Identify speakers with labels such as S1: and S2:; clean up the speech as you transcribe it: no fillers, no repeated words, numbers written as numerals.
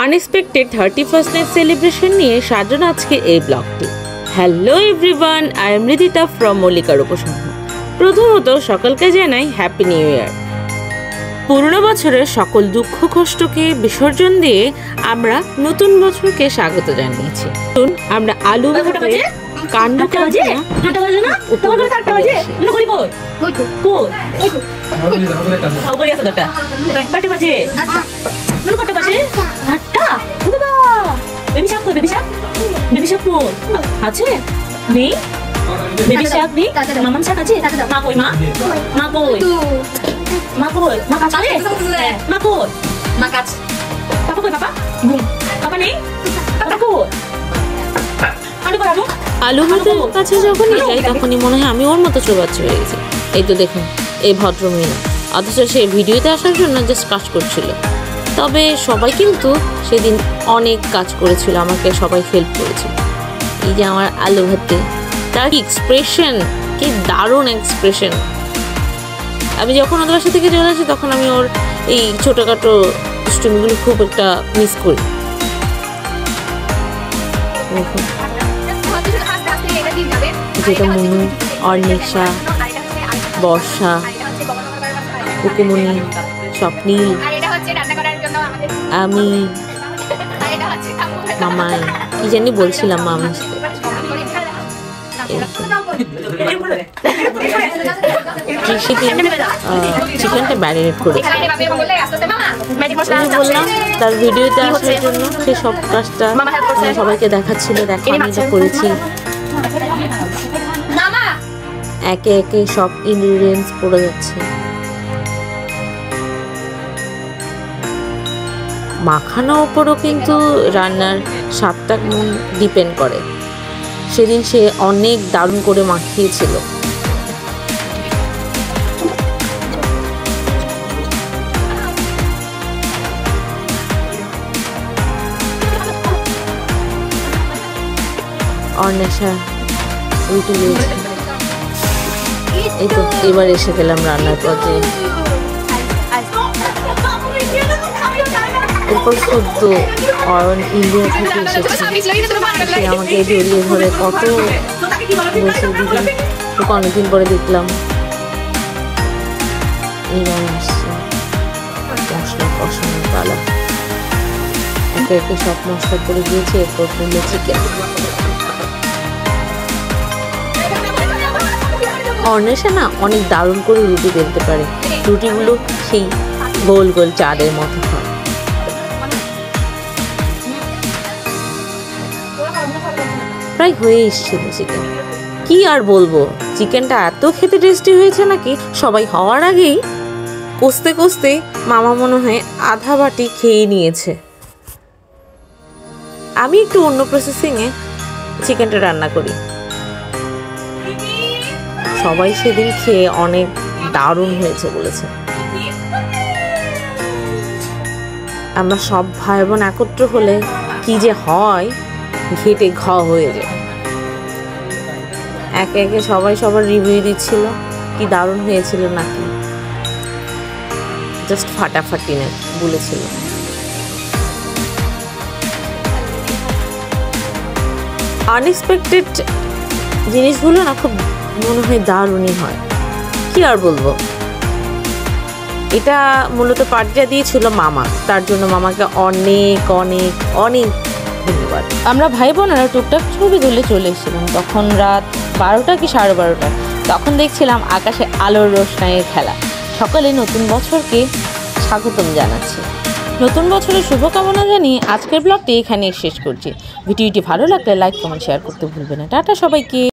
S1: Unexpected 31st night celebration নিয়ে সাজানো আজকে এই ব্লগটি। Hello everyone, I am Ridita from মল্লিকার উপসংহ। প্রথমত সকলকে জানাই হ্যাপি নিউ ইয়ার। পুরনো বছরের সকল দুঃখ কষ্টকে বিসর্জন দিয়ে আমরা নতুন বছরকে স্বাগত জানিয়েছি। আমরা আলু ভাতে কাণ্ড
S2: আছে নেই বেবি শাক নেই মামান শাক আছে মা কই মা মা কই মা কই মা কাছে মা কই মা কাছে পাপা কই পাপা পাপা নেই পাপা কই
S1: আলু ভাতের কাছে যখনই যাই তখনই মনে হয় আমি ওর মতো চোবাচ্ছি হয়ে গেছি। এই তো দেখুন এই ভদ্রমহিলা, অথচ সে ভিডিওতে আসার জন্য জাস্ট কাজ করছিল। তবে সবাই কিন্তু সেদিন অনেক কাজ করেছিল, আমাকে সবাই হেল্প করেছিল। এই যে আমার আলু ভাতে, তার এক্সপ্রেশন কি দারুণ এক্সপ্রেশন। আমি যখন ওদের বাসা থেকে চলে আসি তখন আমি ওর এই ছোটোখাটো দুষ্টুমিগুলো খুব একটা মিস করি। দেখুন যেটা মনু, অর্ণিশা, বর্ষা, কুকুমনি, স্বপ্নীল, আমি, মামাই কি জানি বলছিলাম মামির সাথে। চিকেনটা ম্যারিনেট করে বললাম তার ভিডিওতে আসার জন্য সে সব কাজটা সবাইকে দেখাচ্ছিল। দেখো আমি এটা করেছি, একে একে সব ইনগ্রিডিয়েন্টস পড়ে যাচ্ছে। মাখানোর ওপরও কিন্তু রান্নার স্বাদটা ডিপেন্ড করে। সেদিন সে অনেক দারুণ করে মাখিয়েছিল। অর্ণেশা রুটি দিয়েছে। এই তো এবার এসে গেলাম রান্নার পথে। এরপর সদ্য অয়ন ইন্ডিয়া থেকে এসেছে, সে আমাকে জড়িয়ে ধরে কত বলছে দিদি তোকে অনেকদিন পরে দেখলাম। এবার আসছে মশলা কষানোর পালা, একে একে সব মশলা করে দিয়েছে। এরপর করলো চিকেন। অর্ণেশা না অনেক দারুণ করে রুটি বেলতে পারে, রুটিগুলো সেই গোল গোল চাঁদের মতো হয়। প্রায় হয়ে এসেছিল চিকেন, কি আর বলবো, চিকেনটা এত খেতে টেস্টি হয়েছে নাকি সবাই হওয়ার আগেই কষতে কষতে মামা মনে হয় আধা বাটি খেয়ে নিয়েছে। আমি একটু অন্য প্রসেসিংয়ে চিকেনটা রান্না করি। সবাই সেদিন খেয়ে অনেক দারুণ হয়েছে বলেছে। আমরা সব ভাই বোন একত্র হলে কি যে হয়, ঘেটে ঘ হয়ে যায়। একে একে সবাই সবার রিভিউ দিচ্ছিল কি দারুণ হয়েছিল নাকি, জাস্ট ফাটাফাটি না বলেছিল। আনএক্সপেক্টেড জিনিসগুলো না খুব মনে হয় দারুণই হয়, কি আর বলবো। এটা মূলত পার্টিটা দিয়েছিল মামা, তার জন্য মামাকে অনেক অনেক অনেক ধন্যবাদ। আমরা ভাই বোনেরা টুকটাক ছবি তুলে চলে এসেছিলাম। তখন রাত 12টা কি 12:30। তখন দেখছিলাম আকাশে আলোর রোশনাইয়ের খেলা। সকালে নতুন বছরকে স্বাগতম জানাচ্ছি। নতুন বছরের শুভকামনা জানিয়ে আজকের ব্লগটি এখানে শেষ করছি। ভিডিওটি ভালো লাগলে লাইক কমেন্ট শেয়ার করতে ভুলবেন না। টাটা সবাইকে।